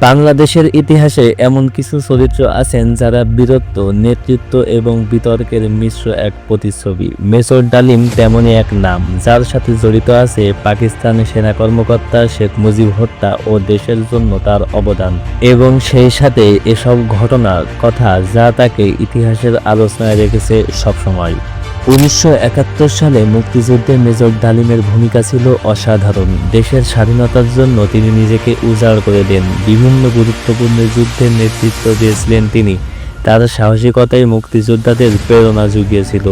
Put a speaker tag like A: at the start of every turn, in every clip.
A: বাংলাদেশের ইতিহাসে এমন কিছু চরিত্র আছেন যারা বীরত্ব, নেতৃত্ব এবং বিতর্কের মিশ্র এক প্রতিচ্ছবি। মেজর ডালিম তেমনই এক নাম, যার সাথে জড়িত আছে পাকিস্তানের সেনা কর্মকর্তা শেখ মুজিব হত্যা ও দেশের জন্য তার অবদান, এবং সেই সাথে এসব ঘটনার কথা যা তাকে ইতিহাসের আলোচনায় রেখেছে সবসময়। 1971 সালে মুক্তিযুদ্ধে মেজর ডালিমের ভূমিকা ছিল অসাধারণ। দেশের স্বাধীনতার জন্য তিনি নিজেকে উজাড় করে দেন। বিভিন্ন গুরুত্বপূর্ণ যুদ্ধের নেতৃত্ব দিয়েছিলেন তিনি। তার সাহসিকতাই মুক্তিযোদ্ধাদের প্রেরণা জুগিয়েছিল।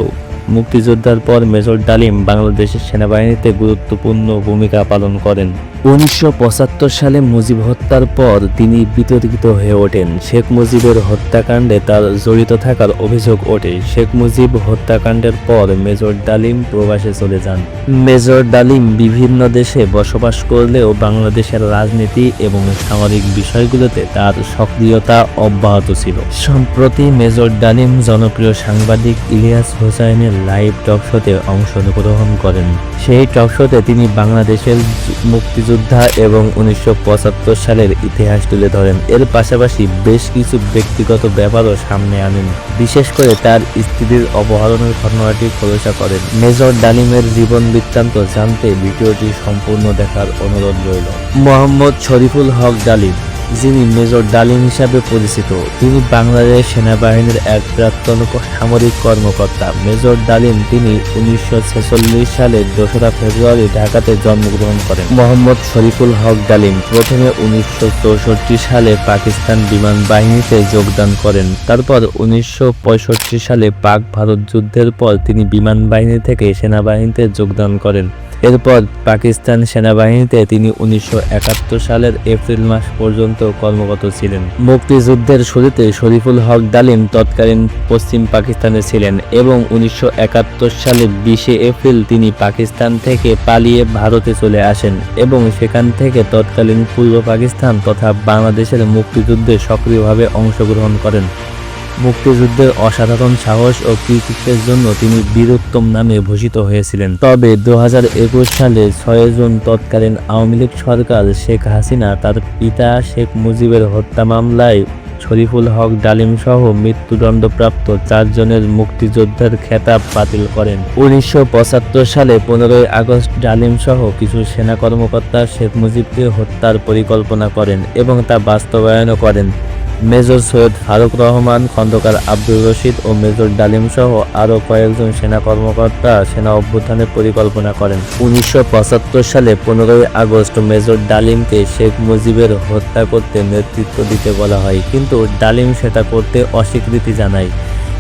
A: মুক্তিযুদ্ধের পর মেজর ডালিম বাংলাদেশের সেনাবাহিনীতে গুরুত্বপূর্ণ ভূমিকা পালন করেন। 1975 সালে মুজিব হত্যার পর তিনি বিতর্কিত হয়ে ওঠেন। শেখ মুজিবের হত্যাকাণ্ডে তার জড়িত থাকার অভিযোগ ওঠে। শেখ মুজিব হত্যাকাণ্ডের পর মেজর ডালিম প্রবাসে চলে যান। মেজর ডালিম বিভিন্ন দেশে বসবাস করলেও বাংলাদেশের রাজনীতি এবং সামরিক বিষয়গুলোতে তার সক্রিয়তা অব্যাহত ছিল। সম্প্রতি মেজর ডালিম জনপ্রিয় সাংবাদিক ইলিয়াস হোসাইনের লাইভ টকশোতে অংশগ্রহণ করেন। সেই টকশোতে তিনি বাংলাদেশের মুক্তিযোদ্ধা এবং 1975 সালের ইতিহাস তুলে ধরেন। এর পাশাপাশি বেশ কিছু ব্যক্তিগত ব্যাপারও সামনে আনেন, বিশেষ করে তার স্ত্রীর অপহরণের ঘটনাটি খোলাসা করেন। মেজর ডালিমের জীবন বৃত্তান্ত জানতে ভিডিওটি সম্পূর্ণ দেখার অনুরোধ রইল। মোহাম্মদ শরীফুল হক ডালিম, যিনি মেজর ডালিম হিসাবে পরিচিত, তিনি বাংলাদেশ সেনাবাহিনীর এক প্রাক্তন সামরিক কর্মকর্তা। মেজর ডালিম তিনি 1946 সালের 2রা ফেব্রুয়ারি ঢাকাতে জন্মগ্রহণ করেন। মোহাম্মদ শরীফুল হক ডালিম প্রথমে 1964 সালে পাকিস্তান বিমান বাহিনীতে যোগদান করেন। তারপর 1965 সালে পাক ভারত যুদ্ধের পর তিনি বিমান বাহিনী থেকে সেনাবাহিনীতে যোগদান করেন। এরপর পাকিস্তান সেনাবাহিনীতে তিনি 1971 সালের এপ্রিল মাস পর্যন্ত কর্মরত ছিলেন। মুক্তিযুদ্ধের শুরুতে শরীফুল হক ডালিম তৎকালীন পশ্চিম পাকিস্তানে ছিলেন এবং 1971 সালে 20 এপ্রিল তিনি পাকিস্তান থেকে পালিয়ে ভারতে চলে আসেন এবং সেখান থেকে তৎকালীন পূর্ব পাকিস্তান তথা বাংলাদেশের মুক্তিযুদ্ধে সক্রিয়ভাবে অংশগ্রহণ করেন। মুক্তিযুদ্ধের অসাধারণ সাহস ও কৃতিত্বের জন্য তিনি বীরোত্তম নামে ভূষিত হয়েছিলেন। তবে 2021 সালে 6 জুন তৎকালীন আওয়ামী লীগ সরকার শেখ হাসিনা তার পিতা শেখ মুজিবের হত্যা মামলায় শরীফুল হক ডালিম সহ মৃত্যুদণ্ডপ্রাপ্ত 4 জনের মুক্তিযোদ্ধার খেতাব বাতিল করেন। 1975 সালে 15 আগস্ট ডালিম সহ কিছু সেনা কর্মকর্তা শেখ মুজিবকে হত্যার পরিকল্পনা করেন এবং তা বাস্তবায়নও করেন। মেজর সৈয়দ ফারুক রহমান, খন্দকার আব্দুর রশিদ ও মেজর ডালিম সহ আরও কয়েকজন সেনা কর্মকর্তা সেনা অভ্যুত্থানের পরিকল্পনা করেন। 1975 সালে 15 আগস্ট মেজর ডালিমকে শেখ মুজিবের হত্যা করতে নেতৃত্ব দিতে বলা হয়, কিন্তু ডালিম সেটা করতে অস্বীকৃতি জানায়।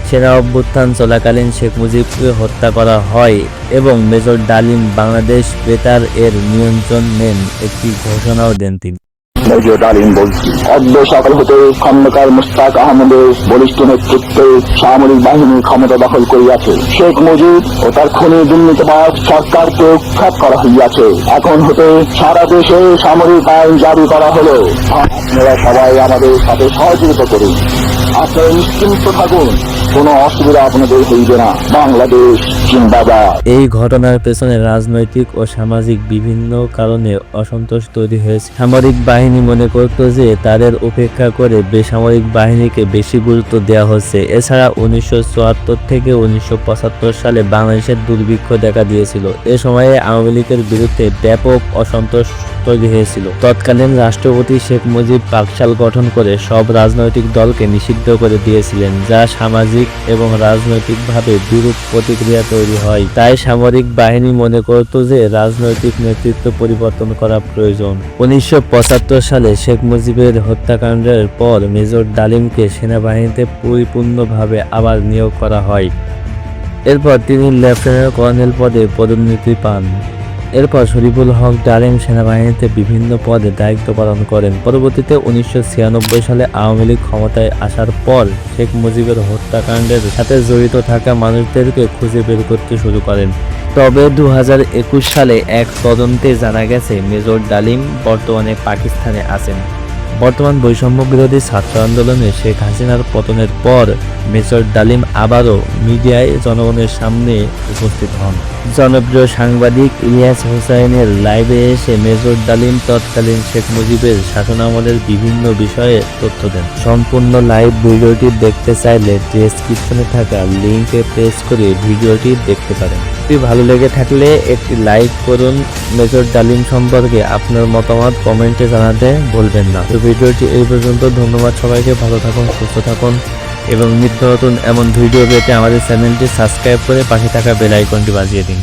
A: সেনা অভ্যুত্থান চলাকালীন শেখ মুজিবকে হত্যা করা হয় এবং মেজর ডালিম বাংলাদেশ বেতার এর নিয়ন্ত্রণ নেন, একটি ঘোষণাও দেন তিনি।
B: মেজর ডালিম বলছি, অদ্য সকাল হতে খন্দকার মুশতাক আহমদের বলিষ্ঠ নেতৃত্বে সামরিক বাহিনী ক্ষমতা দখল করিয়াছে। শেখ মুজিব ও তার খুনি দুর্নীতিবাজ সরকারকে উৎখাত করা হইয়াছে। এখন হতে সারা দেশে সামরিক আইন জারি করা হলো। আপনারা সবাই আমাদের সাথে সহযোগিতা করুন। আপনারা নিশ্চিন্ত থাকুন, কোনো অসুবিধা আপনাদের হইবে না। বাংলাদেশ জিন্দাবাদ।
A: এই ঘটনার পেছনে রাজনৈতিক ও সামাজিক বিভিন্ন কারণে অসন্তোষ তৈরি হয়েছে। সামরিক বাহিনী মনে করত যে তাদের উপেক্ষা করে বেসামরিক বাহিনীকে বেশি গুরুত্ব দেওয়া হচ্ছে। এছাড়া 1974 থেকে 1975 সালে বাংলাদেশের দুর্ভিক্ষ দেখা দিয়েছিল। এ সময়ে আওয়ামী লীগের বিরুদ্ধে ব্যাপক অসন্তোষ তৈরি হয়েছিল। তৎকালীন রাষ্ট্রপতি শেখ মুজিব পাকশাল গঠন করে সব রাজনৈতিক দলকে নিষিদ্ধ করে দিয়েছিলেন, যা সামাজিক এবং রাজনৈতিকভাবে বিরূপ প্রতিক্রিয়া তৈরি হয়। তাই সামরিক বাহিনী মনে করত যে রাজনৈতিক নেতৃত্ব পরিবর্তন করা প্রয়োজন। 1975 সালে শেখ মুজিবের হত্যাকাণ্ডের পর মেজর ডালিমকে সেনাবাহিনীতে পরিপূর্ণভাবে আবার নিয়োগ করা হয়। এরপর তিনি লেফটেন্যান্ট কর্নেল পদে পদোন্নতি পান। এরপর শরীফুল হক ডালিম সেনাবাহিনীতে বিভিন্ন পদে দায়িত্ব পালন করেন। পরবর্তীতে 1996 সালে আওয়ামী লীগ ক্ষমতায় আসার পর শেখ মুজিবের হত্যাকাণ্ডের সাথে জড়িত থাকা মানুষদেরকে খুঁজে বের করতে শুরু করেন। তবে 2021 সালে এক তদন্তে জানা গেছে মেজর ডালিম বর্তমানে পাকিস্তানে আছেন। বর্তমান বৈষম্য বিরোধী ছাত্র আন্দোলনে শেখ হাসিনার পতনের পর মেজর ডালিম আবারও মিডিয়ায় জনগণের সামনে উপস্থিত হন। জনপ্রিয় সাংবাদিক ইলিয়াস হোসাইনের লাইভে এসে মেজর ডালিম তৎকালীন শেখ মুজিবের শাসনামলের বিভিন্ন বিষয়ে তথ্য দেন। সম্পূর্ণ লাইভ ভিডিওটি দেখতে চাইলে ডেসক্রিপশনে থাকা লিঙ্কে প্রেস করে ভিডিওটি দেখতে পারেন। যদি ভালো লেগে থাকলে একটি লাইক করুন। মেজর ডালিম সম্পর্কে আপনার মতামত কমেন্টে জানাতে ভুলবেন না। তো ভিডিওটি এই পর্যন্ত। ধন্যবাদ সবাইকে। ভালো থাকুন, সুস্থ থাকুন এবং নিত্য নতুন এমন ভিডিও পেতে আমাদের চ্যানেলটি সাবস্ক্রাইব করে পাশে থাকা বেল আইকনটি বাজিয়ে দিন।